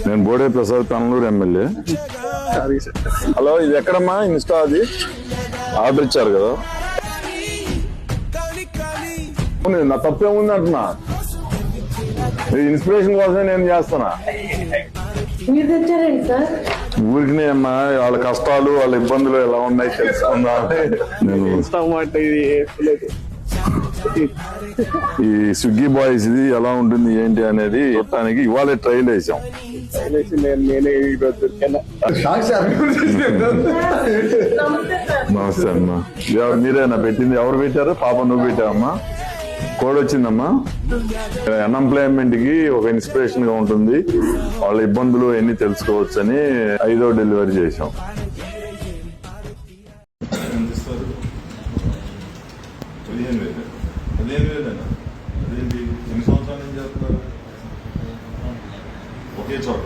నేను Bode Prasad తనలూరు MLA. Hello, ఇది ఎక్కడమ్మా ఇన్స్టా? అది ఆర్డర్ ఇచ్చారు కదా, నా తప్పేముంది అంటున్నా. ఇన్స్పిరేషన్ కోసమే నేను చేస్తున్నా. ఊరికి అమ్మా, వాళ్ళ కష్టాలు వాళ్ళ ఇబ్బందులు ఎలా ఉన్నాయి తెలుసుకుందా. నేను ఈ స్విగ్గీ బాయ్స్ ఇది ఎలా ఉంటుంది ఏంటి అనేది చూడటానికి ఇవాళ ట్రైల్ వేసాం. నమస్తే అమ్మా. మీరేనా పెట్టింది? ఎవరు పెట్టారు? పాప నువ్వు పెట్టావమ్మా? కోడ్ వచ్చిందమ్మా. అన్ఎంప్లాయ్మెంట్ కి ఒక ఇన్స్పిరేషన్ గా ఉంటుంది, వాళ్ళ ఇబ్బందులు ఎన్ని తెలుసుకోవచ్చు అని 5వ డెలివరీ చేసాం. అదేంటి, ఎన్ని సంవత్సరాల నుంచి చేస్తున్నారు ఒకే చోట?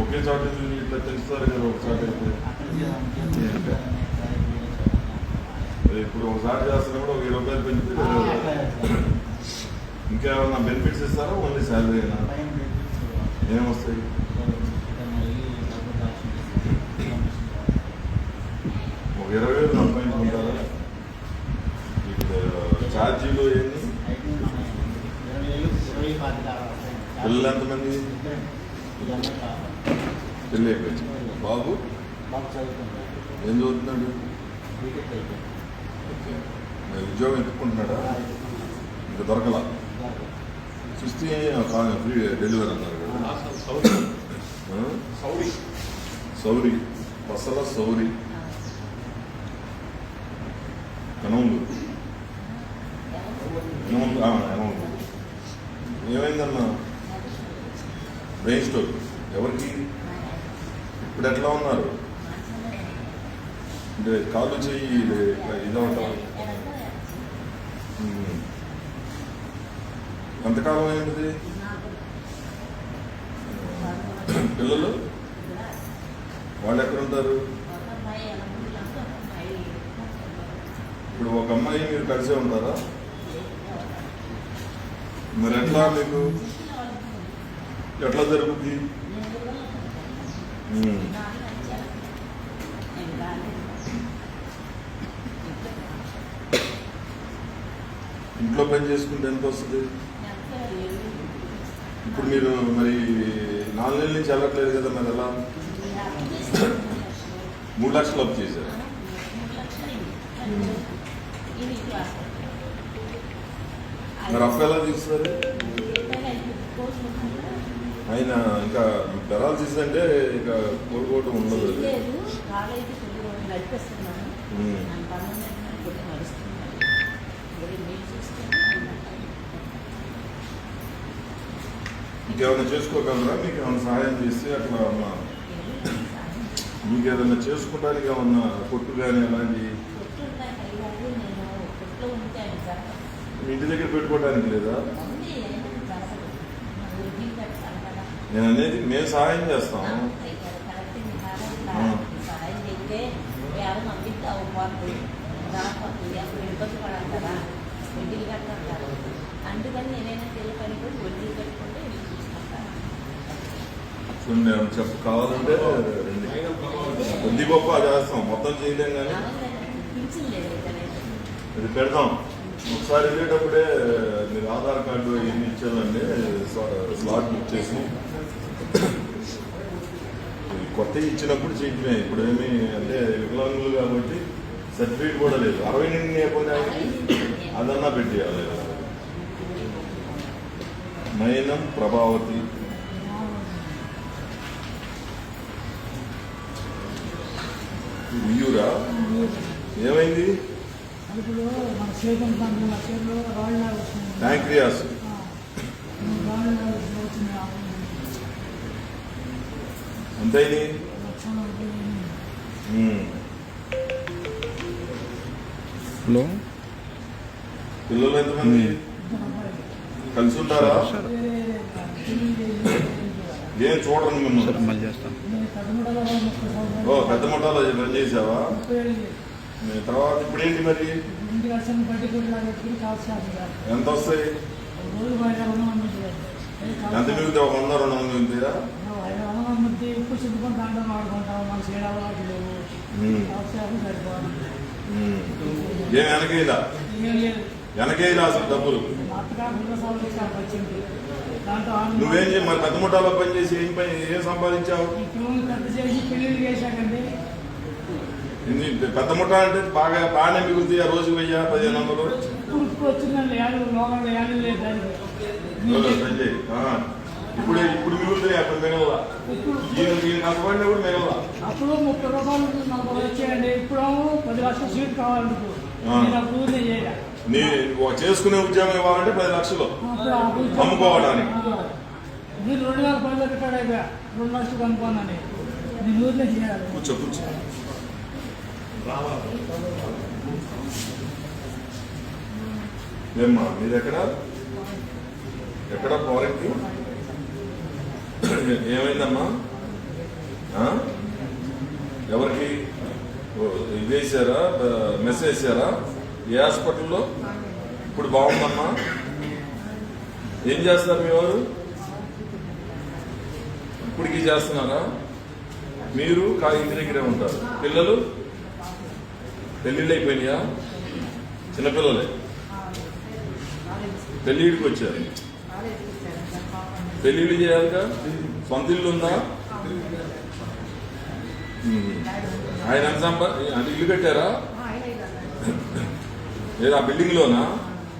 ఒకే చోట ఇట్లా తెలుస్తారు కదా, ఒకసారి అయితే. ఇప్పుడు ఒకసారి చేస్తున్నప్పుడు ఒక 20 రూపాయలు పెంచితే ఇంకా ఏమన్నా బెనిఫిట్స్ ఇస్తారా? ఓన్లీ శాలరీ అయినా ఏమొస్తాయి? ఒక 20,000 సంపాదించుకుంటారా? ఛార్జీలు ఏంటి? పిల్లలు ఎంతమంది? పెళ్ళి అయిపోయింది. బాబు ఏం చదువుతున్నాడు? ఓకే. మరి ఉద్యోగం ఎత్తుకుంటున్నాడా? ఇంకా దొరకలా? చూస్తే ఫ్రీ డెలివరీ అన్నారు కదా. సౌరి బసల సౌరి కనౌలు. ఏమైందన్నా? Brain stroke. ఎవరికి? ఇప్పుడు ఎట్లా ఉన్నారు? అంటే కాళ్ళు చెయ్యి ఇదవటం. ఎంతకాలం అయింది? పిల్లలు వాళ్ళు ఎక్కడుంటారు? ఇప్పుడు ఒక అమ్మాయి మీరు కలిసే ఉంటారా? మరి ఎట్లా మీకు ఎట్లా జరుగుద్ది? ఇంట్లో పని చేసుకుంటే ఎంత వస్తుంది? ఇప్పుడు మీరు మరి 4 నెలల నుంచి వెళ్ళట్లేదు కదా, మరి ఎలా? 3 లక్షలు అప్పు చేశారు. మరి అప్పు ఎలా తీస్తారు? ఆయన ఇంకా పెరాలసిస్ అంటే ఇక కోలుకోవటం ఉండదు. ఇంకేమైనా చేసుకోగలరా? మీకు ఏమైనా సహాయం చేస్తే అట్లా మీకు ఏదైనా చేసుకోవడానికి ఏమన్నా కొట్టు కానీ అలాంటి ఇంటి దగ్గర పెట్టుకోవడానికి లేదా? నేను అనేది మేము సహాయం చేస్తాం. చూడండి, చెప్పు కావాలంటే కొద్ది గొప్ప చేస్తాం, మొత్తం చేయలేం కానీ ఇది పెడతాం. ఒకసారి వెళ్ళేటప్పుడే మీరు ఆధార్ కార్డు ఎన్ని ఇచ్చారండి, స్లాట్ బుక్ చేసి కొత్త ఇచ్చినప్పుడు చేయటమే. ఇప్పుడు ఏమి అంటే వికలాంగులు కాబట్టి సర్టిఫికేట్ కూడా లేదు. 60 నిండి లేకపోతే అదన్నా పెట్టేయాలి. నయనం ప్రభావతి ఉయ్యూరా? ఏమైంది? ప్యాంక్రియాస్. ఎంతైంది? హలో, పిల్లలు ఎంతమంది? కలిసి ఉంటారా? ఏం చూడండి మిమ్మల్ని చేస్తాను. ఓ పెద్ద ముఠాలో పని చేసావా? తర్వాత ఇప్పుడు ఏంటి మరి? ఎంత వస్తాయి? ఎంత మిగిలితే 100-200 మిగులుతాయా? ఉప్పు చింతకొని దాంట్లో వాడుకుంటాం, మన చేయడాలు వాటి లేవు, అవసరం సరిపోవాలి. ఏం వెనకేలా ఏం లేదు, వెనకేలా అసలు డబ్బులు వచ్చింది దాంతో నువ్వేం చేయ మరి పెద్ద ముఠాలో పనిచేసి ఏం సంపాదించావు? పెద్ద చేసి పెళ్లిళ్ళు చేశాకండి. పెద్ద ముఠా అంటే బాగానే మిగులుతాయి. ఆ రోజు 1000-1500 ఇప్పుడు వచ్చిందండి యాళ్ళు లోకల్ యాళ్ళు లేదు దానికి. ఇప్పుడు మిగులుతాయి. అప్పుడు మిగలదా? ఈయన కష్టపడినా కూడా మిగలదా? అప్పుడు 30 రూపాయలు 40 వచ్చాయండి. ఇప్పుడు 10 లక్షల సీట్ కావాలి. నేను అప్పుడు చేయాలి. నీ చేసుకునే ఉద్యోగం ఇవ్వాలంటే 10 లక్షలు అమ్ముకోవడానికి. నేను 2010లో రికార్డ్ అయిపోయా. 2 లక్షలు కనుక్కున్నాను. నేను ఊరిలో చేయాలి. కూర్చో ఏమ్మా మీది ఎక్కడ పౌరెక్కి ఏమైందమ్మా? ఎవరికి ఇది వేసారా? మెసేజ్ వేసారా? ఏ హాస్పిటల్లో? ఇప్పుడు బాగుందమ్మా. ఏం చేస్తారు మీ వారు? ఇప్పటికీ చేస్తున్నారా? మీరు ఇంటి దగ్గరే ఉంటారు. పిల్లలు పెళ్ళిళ్ళు అయిపోయినాయా? చిన్నపిల్లలే పెళ్ళిడికి వచ్చారు. పెళ్ళిళ్ళు చేయాలిగా. సొంత ఇల్లు ఉందా? ఆయన ఎంత అంటే ఇల్లు కట్టారా? లేదా ఆ బిల్డింగ్ లోనా?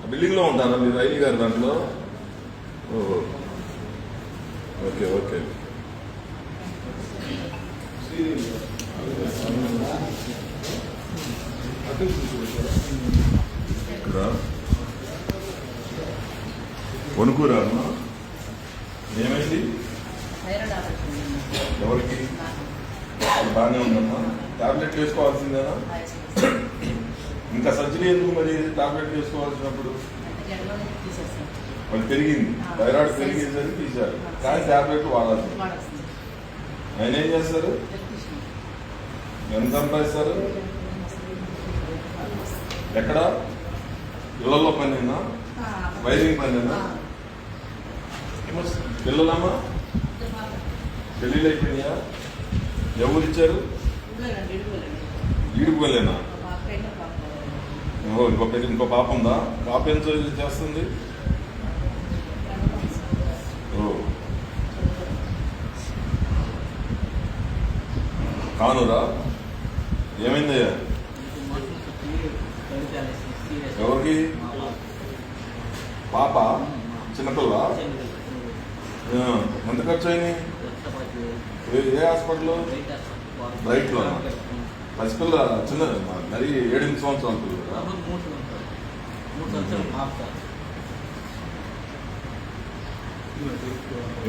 ఆ బిల్డింగ్ లో ఉంటారా మీరు? ఐడి గారు దాంట్లో? ఓకే వణుకురా? ఏమైంది? ఎవరికి? బాగానే ఉందమ్మా. టాబ్లెట్ వేసుకోవాల్సిందేనా? ఇంకా సర్జరీ ఎందుకు మరి? టాబ్లెట్ వేసుకోవాల్సినప్పుడు మరి పెరిగింది, థైరాయిడ్ పెరిగేసరికి తీశారు. కానీ టాబ్లెట్ వాడాల్సింది. ఆయన ఏం చేస్తారు? ఎంత సంపాదిస్తారు? ఎక్కడ? ఇళ్లలో పనేనా? వైరింగ్ పనేనా? పిల్లలమ్మా పెళ్ళిళ్ళు అయిపోయినాయా? ఎవరు ఇచ్చారు? ఈడుకోలేనా? ఇంకో పాప ఉందా? పాప ఏం చేస్తుంది? కానురా? ఏమైందయ్యా? ఎవరికి? పాప చిన్నపిల్ల? ఎంత ఖర్చు అయినాయి? ఏ హాస్పిటల్? రైట్లో. పసిపిల్ల చిన్న మరి 7-8 సంవత్సరాలు పిల్లలు.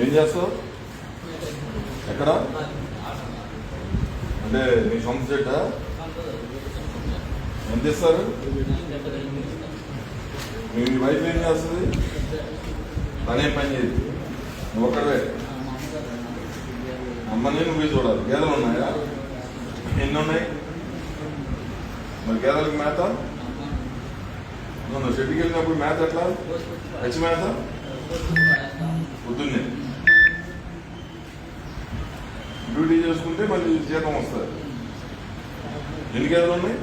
ఏం చేస్తావు? ఎక్కడ? అంటే నీ సొంత చెట్ట? ఎంత ఇస్తారు? మీ వైఫ్ ఏం చేస్తుంది? తనేం పని చేయదు, నువ్వు ఒక్కడే. అమ్మని నువ్వే చూడాలి. గేదెలు ఉన్నాయా? ఎన్ని ఉన్నాయి? మరి గేదెలకు మేత? నువ్వు షెడ్కి వెళ్ళినప్పుడు మేత ఎట్లా? పచ్చి మేత పొద్దున్నే డ్యూటీ చేసుకుంటే మళ్ళీ జీతం వస్తుంది. ఎన్ని గేదెలు ఉన్నాయి?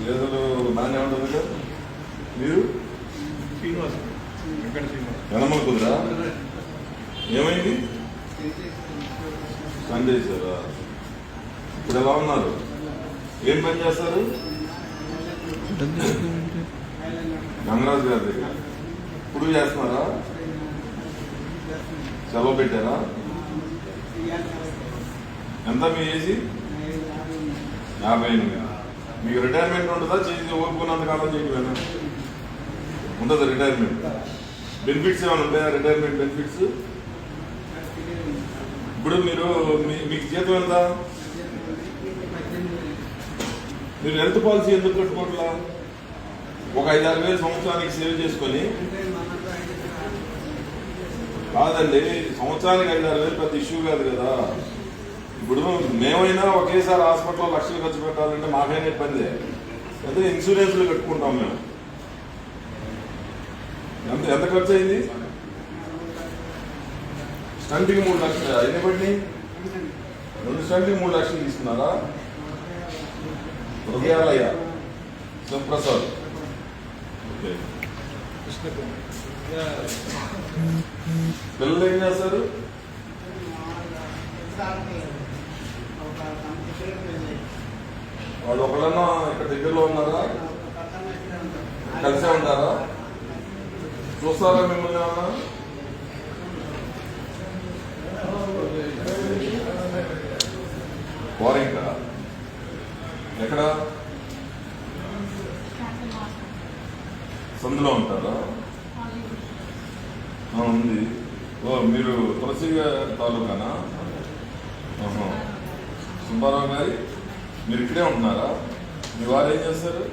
గేదెలు బాగానే ఉంటుంది కదా. మీరు వెనమల కుదరా? ఏమైంది? పని చేశారా? ఇప్పుడు ఎలా ఉన్నారు? ఏం పని చేస్తారు? గంగరాజు గారి దగ్గర ఇప్పుడు చేస్తున్నారా? సెలవు పెట్టారా? ఎంత మీ ఏజీ? 58. మీకు రిటైర్మెంట్ ఉంటుందా? చేసి ఓపుకున్నంత కాలం చేయకపోయినా ఉంటుంది రిటైర్మెంట్. బెనిఫిట్స్ ఏమైనా ఉంటాయా? Retirement benefits? ఇప్పుడు మీకు జీతం ఎంత? మీరు హెల్త్ పాలసీ ఎందుకు కట్టుకోవట్లా? ఒక 5-6 వేలు సంవత్సరానికి సేవ్ చేసుకొని. కాదండి, సంవత్సరానికి 5-6 వేలు పెద్ద ఇష్యూ కాదు కదా. ఇప్పుడు మేమైనా ఒకేసారి హాస్పిటల్లో లక్షలు ఖర్చు పెట్టాలంటే మాకైనా ఇబ్బంది. అయితే ఇన్సూరెన్స్లు కట్టుకుంటాం మేము. ఎంత ఖర్చు అయింది? స్టంట్కి 3 లక్షలు. ఎన్ని పడినాయి? 2 స్టంట్కి 3 లక్షలు తీసుకున్నారా? హృదయాలయ్య శివప్రసాద్. ఓకే. పిల్లలు ఏం చేస్తారు? వాళ్ళు ఒకళ్ళన్నా ఇక్కడ దగ్గరలో ఉన్నారా? కలిసే ఉంటారా? చూస్తారా మిమ్మల్ని ఏమన్నా? వారింకా ఎక్కడ? సందులో ఉంటారా? ఉంది. ఓ మీరు తులసి తాలూకానా? సుబ్బారావు గారి మీరు ఇక్కడే ఉంటున్నారా? మీ వారు ఏం చేస్తారు?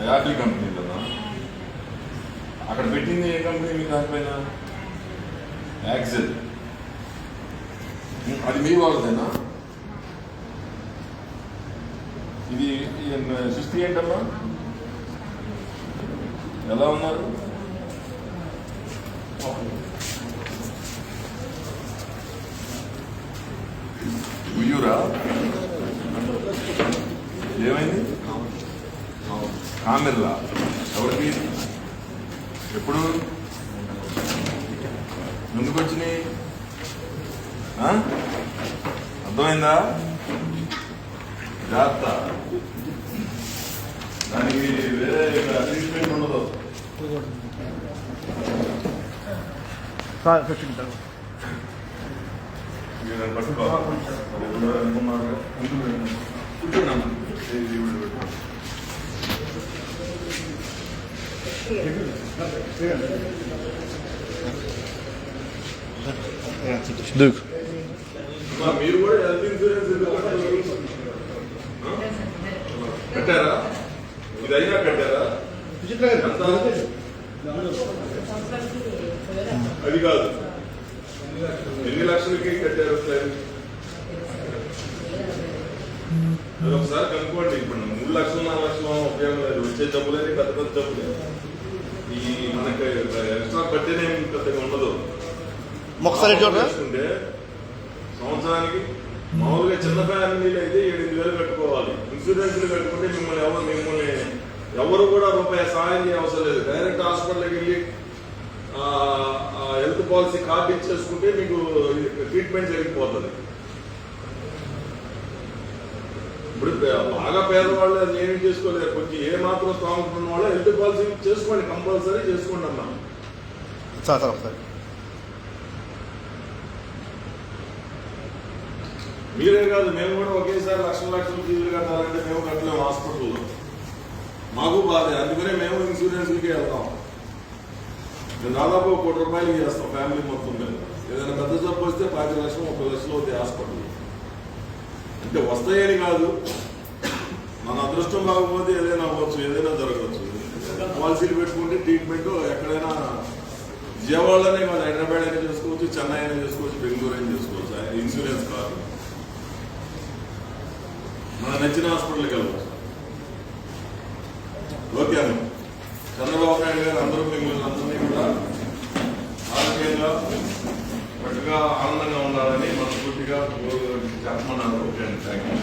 యాపిల్ కంపెనీ కదా. అక్కడ పెట్టింది ఏ కంపెనీ మీ దానిపైన? యాక్సెల్. అది మీ వాళ్ళదేనా? ఇది సృష్టి ఏంటమ్మా? ఎలా ఉన్నారు? ఉయ్యూరా? ఏమైంది? కామెల్లా. ఎవరికి? ఎప్పుడు? ఎందుకు వచ్చినాయి? అర్థమైందా? జాగ్రత్త. దానికి వేరే ట్రీట్మెంట్ ఉండదు. మీరు అనుకున్నారు కూర్చోండి. మీరు కూడా హెల్త్ ఇన్సూరెన్స్ కట్టారా? ఇది అయినా కట్టారా? అది కాదు. ఎన్ని లక్షలకి కట్టారు క్లైమ్? అది ఒకసారి కనుక్కోండి. ఇప్పుడు 3 లక్షలు 4 లక్షలు ఉపయోగం లేదు. వచ్చే డబ్బులేని పెద్ద పెద్ద డబ్బులే. ఈ మనకి ఎక్స్ట్రా బడ్జెట్ ఏమి పెద్దగా ఉండదు. ఒకసారి చూడండి. సంవత్సరానికి మామూలుగా చిన్న ఫ్యామిలీలు అయితే 8,000 కట్టుకోవాలి. ఇన్సూరెన్స్లు కట్టుకుంటే మిమ్మల్ని ఎవరు కూడా రూపాయి సహాయం చేయ అవసరం లేదు. డైరెక్ట్ హాస్పిటల్కి వెళ్ళి హెల్త్ పాలసీ కార్డు ఇచ్చేసుకుంటే మీకు ట్రీట్మెంట్ జరిగిపోతుంది. ఇప్పుడు బాగా పేదవాళ్ళు అది ఏమీ చేసుకోలేదు. కొంచెం ఏ మాత్రం స్ట్రాంగ్ ఉన్న వాళ్ళు హెల్త్ పాలసీ చేసుకోండి, కంపల్సరీ చేసుకోండి అన్నా. మీరే కాదు, మేము కూడా ఒకేసారి లక్షల ఫీజులు కట్టాలంటే మేము కట్టలేము హాస్పిటల్లో. మాకు బాధే. అందుకనే మేము ఇన్సూరెన్స్కి వెళ్తాం. మేము దాదాపు 1 కోటి రూపాయలు చేస్తాం ఫ్యామిలీ మొత్తం మీద. ఏదైనా పెద్ద జబ్బు వస్తే 5 లక్షలు 30 లక్షలు అవుతాయి హాస్పిటల్. అంటే వస్తాయని కాదు, మన అదృష్టం కాకపోతే ఏదైనా అవ్వచ్చు, ఏదైనా జరగవచ్చు. పాలసీలు పెట్టుకుంటే ట్రీట్మెంట్ ఎక్కడైనా విజయవాడలోనే కాదు, హైదరాబాద్ అయినా చేసుకోవచ్చు, చెన్నై అయినా చేసుకోవచ్చు, బెంగళూరు అయినా చేసుకోవచ్చు. ఇన్సూరెన్స్ కాదు, మన నచ్చిన హాస్పిటల్కి వెళ్ళవచ్చు. ఓకే అన్న. చంద్రబాబు నాయుడు గారు అందరూ మిమ్మల్ని అందరినీ కూడా ఆరోగ్యంగా గట్టిగా ఆనందంగా ఉండాలని మనస్ఫూర్తిగా చెప్పమన్నారు. ఓకే అండి, థ్యాంక్ యూ.